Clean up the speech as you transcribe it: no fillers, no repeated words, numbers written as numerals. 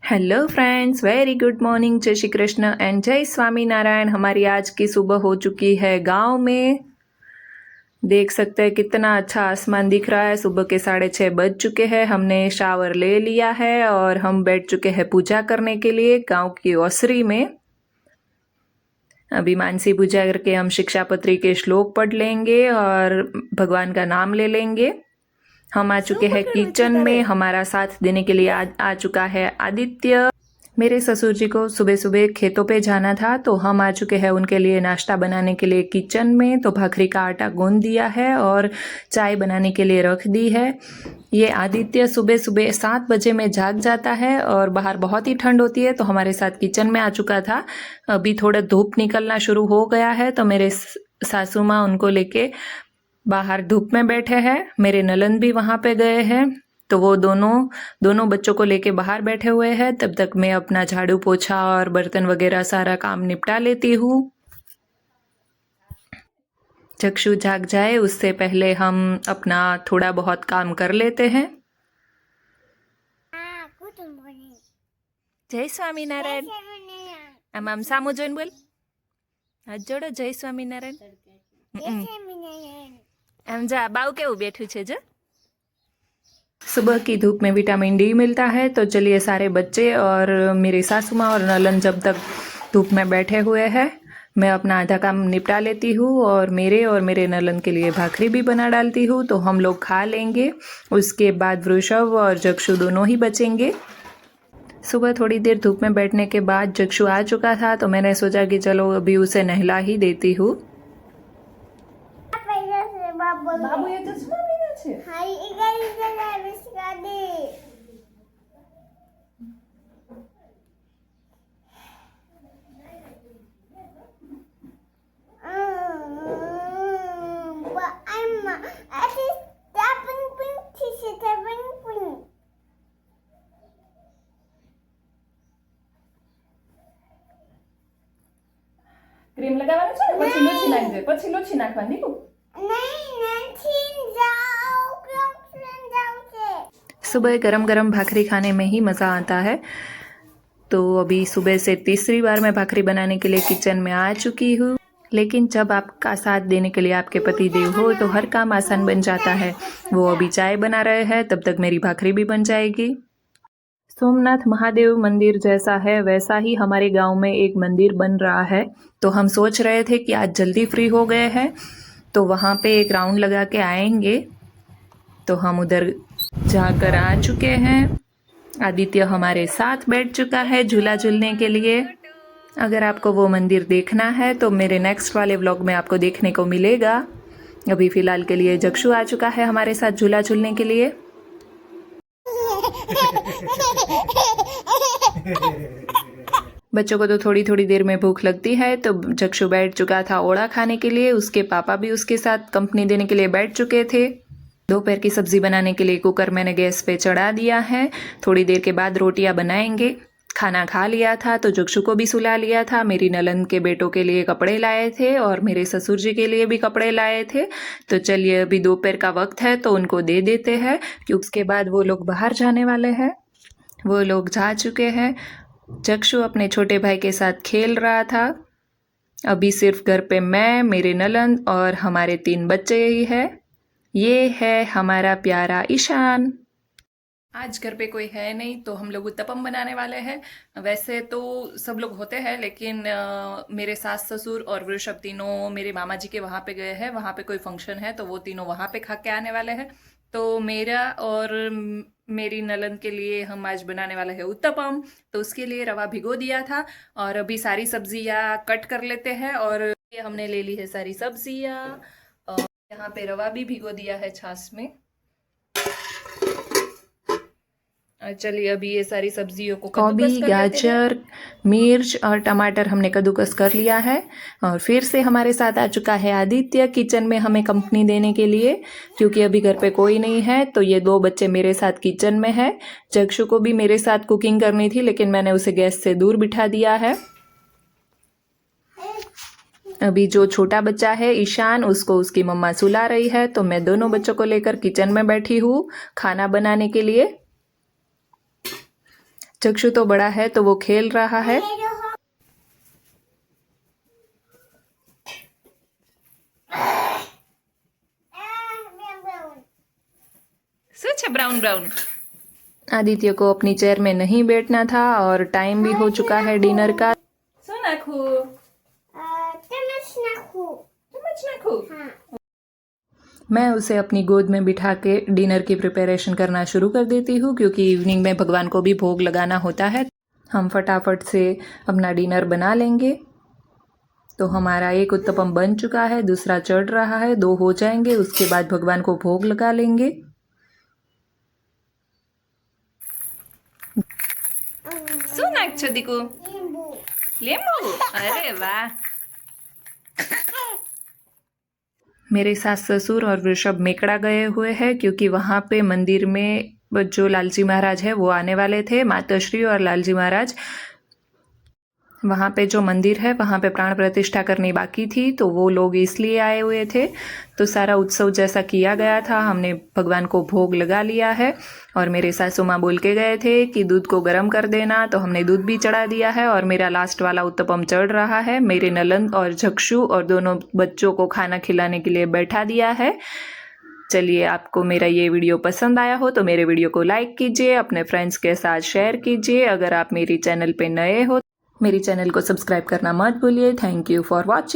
Hello friends, very good morning. जय Shri Krishna and जय स्वामी नारायण। हमारी आज की सुबह हो चुकी है गांव में। देख सकते हैं कितना अच्छा आसमान दिख रहा है। सुबह के 6:30 बज चुके हैं। हमने शावर ले लिया है और हम बैठ चुके हैं पूजा करने के लिए गांव की ओसरी में। अभी मानसी पूजा करके हम शिक्षापत्री के श्लोक पढ़ लेंगे और भगवान का नाम ले लेंगे। हम आ चुके हैं किचन में। हमारा साथ देने के लिए आ चुका है आदित्य। मेरे ससुर जी को सुबह सुबह खेतों पे जाना था, तो हम आ चुके हैं उनके लिए नाश्ता बनाने के लिए किचन में। तो भाखरी का आटा गूंद दिया है और चाय बनाने के लिए रख दी है। ये आदित्य सुबह सुबह 7 बजे में जाग जाता है और बाहर बहुत ही ठंड होती है, तो हमारे साथ किचन में आ चुका था। अभी थोड़ा धूप निकलना शुरू हो गया है, तो मेरे सासू माँ उनको लेके बाहर धूप में बैठे हैं। मेरे नलन भी वहाँ पे गए हैं, तो वो दोनों बच्चों को लेके बाहर बैठे हुए हैं। तब तक मैं अपना झाड़ू पोछा और बर्तन वगैरह सारा काम निपटा लेती हूँ। चक्षु जाग जाए उससे पहले हम अपना थोड़ा बहुत काम कर लेते हैं। जय स्वामीनारायण। आम सामू जोईने बोल। हाथ जोड़ो। जय स्वामीनारायण। आम जा बाऊ केवुं बेठुं छे जो। सुबह की धूप में विटामिन डी मिलता है। तो चलिए, सारे बच्चे और मेरी सासू माँ और नलन जब तक धूप में बैठे हुए हैं, मैं अपना आधा काम निपटा लेती हूँ और मेरे नलन के लिए भाखरी भी बना डालती हूँ। तो हम लोग खा लेंगे। उसके बाद वृषभ और जक्षु दोनों ही बचेंगे। सुबह थोड़ी देर धूप में बैठने के बाद जक्षु आ चुका था, तो मैंने सोचा कि चलो अभी उसे नहला ही देती हूँ। बाबू ये चश्मा पहना छे। हां, ई गाड़ी चलावे गाड़ी। क्रीम लगावવાનું છે ને, પછી લૂછી નાખજે, પછી લૂછી નાખવાની દીકુ। सुबह गरम गरम भाखरी खाने में ही मज़ा आता है। तो अभी सुबह से तीसरी बार मैं भाखरी बनाने के लिए किचन में आ चुकी हूँ। लेकिन जब आपका साथ देने के लिए आपके पति देव हो तो हर काम आसान बन जाता है। वो अभी चाय बना रहे हैं, तब तक मेरी भाखरी भी बन जाएगी। सोमनाथ महादेव मंदिर जैसा है वैसा ही हमारे गांव में एक मंदिर बन रहा है। तो हम सोच रहे थे कि आज जल्दी फ्री हो गए हैं तो वहाँ पे एक राउंड लगा के आएंगे। तो हम उधर जाकर आ चुके हैं। आदित्य हमारे साथ बैठ चुका है झूला झूलने के लिए। अगर आपको वो मंदिर देखना है तो मेरे नेक्स्ट वाले व्लॉग में आपको देखने को मिलेगा। अभी फ़िलहाल के लिए जक्षु आ चुका है हमारे साथ झूला झूलने के लिए। बच्चों को तो थोड़ी थोड़ी देर में भूख लगती है, तो जक्षु बैठ चुका था ओड़ा खाने के लिए। उसके पापा भी उसके साथ कंपनी देने के लिए बैठ चुके थे। दोपहर की सब्जी बनाने के लिए कुकर मैंने गैस पे चढ़ा दिया है। थोड़ी देर के बाद रोटियां बनाएंगे। खाना खा लिया था तो जक्षु को भी सुला लिया था। मेरी नलन के बेटों के लिए कपड़े लाए थे और मेरे ससुर जी के लिए भी कपड़े लाए थे। तो चलिए, अभी दोपहर का वक्त है तो उनको दे देते हैं, क्योंकि उसके बाद वो लोग बाहर जाने वाले हैं। वो लोग जा चुके हैं। जक्षु अपने छोटे भाई के साथ खेल रहा था। अभी सिर्फ घर पे मैं, मेरे नलन और हमारे 3 बच्चे ही है। ये है हमारा प्यारा ईशान। आज घर पे कोई है नहीं तो हम लोग उत्तपम बनाने वाले हैं। वैसे तो सब लोग होते हैं, लेकिन मेरे सास ससुर और वृषभ तीनों मेरे मामा जी के वहाँ पे गए हैं। वहाँ पे कोई फंक्शन है तो वो तीनों वहाँ पे खा के आने वाले हैं। तो मेरा और मेरी नलन के लिए हम आज बनाने वाले हैं उत्तपम। तो उसके लिए रवा भिगो दिया था और अभी सारी सब्जियाँ कट कर लेते हैं। और ये हमने ले ली है सारी सब्जियाँ। यहाँ पे रवा भी भिगो दिया है छाछ में। चलिए, अभी ये सारी सब्जियों को गोभी, गाजर, मिर्च और टमाटर हमने कद्दूकस कर लिया है। और फिर से हमारे साथ आ चुका है आदित्य किचन में हमें कंपनी देने के लिए, क्योंकि अभी घर पे कोई नहीं है। तो ये 2 बच्चे मेरे साथ किचन में है। जक्षु को भी मेरे साथ कुकिंग करनी थी, लेकिन मैंने उसे गैस से दूर बिठा दिया है। अभी जो छोटा बच्चा है ईशान, उसको उसकी मम्मा सुला रही है। तो मैं दोनों बच्चों को लेकर किचन में बैठी हूँ खाना बनाने के लिए। चक्षु तो बड़ा है तो वो खेल रहा है। Brown brown. आदित्य को अपनी चेयर में नहीं बैठना था और टाइम भी हो चुका है डिनर का। मैं उसे अपनी गोद में बिठा के डिनर की प्रिपरेशन करना शुरू कर देती हूँ क्योंकि इवनिंग में भगवान को भी भोग लगाना होता है। हम फटाफट से अपना डिनर बना लेंगे। तो हमारा एक उत्तपम बन चुका है, दूसरा चढ़ रहा है, 2 हो जाएंगे, उसके बाद भगवान को भोग लगा लेंगे। दीकू लींबू, अरे वाह। मेरे सास ससुर और वृषभ मेकड़ा गए हुए हैं क्योंकि वहाँ पे मंदिर में जो लालजी महाराज है वो आने वाले थे। माताश्री और लालजी महाराज वहाँ पे जो मंदिर है वहाँ पे प्राण प्रतिष्ठा करनी बाकी थी, तो वो लोग इसलिए आए हुए थे। तो सारा उत्सव जैसा किया गया था, हमने भगवान को भोग लगा लिया है। और मेरे सासू माँ बोल के गए थे कि दूध को गर्म कर देना, तो हमने दूध भी चढ़ा दिया है और मेरा लास्ट वाला उत्तपम चढ़ रहा है। मेरे नलंद और झक्षु और दोनों बच्चों को खाना खिलाने के लिए बैठा दिया है। चलिए, आपको मेरा ये वीडियो पसंद आया हो तो मेरे वीडियो को लाइक कीजिए, अपने फ्रेंड्स के साथ शेयर कीजिए। अगर आप मेरी चैनल पे नए हो, मेरी चैनल को सब्सक्राइब करना मत भूलिए। Thank you for watching.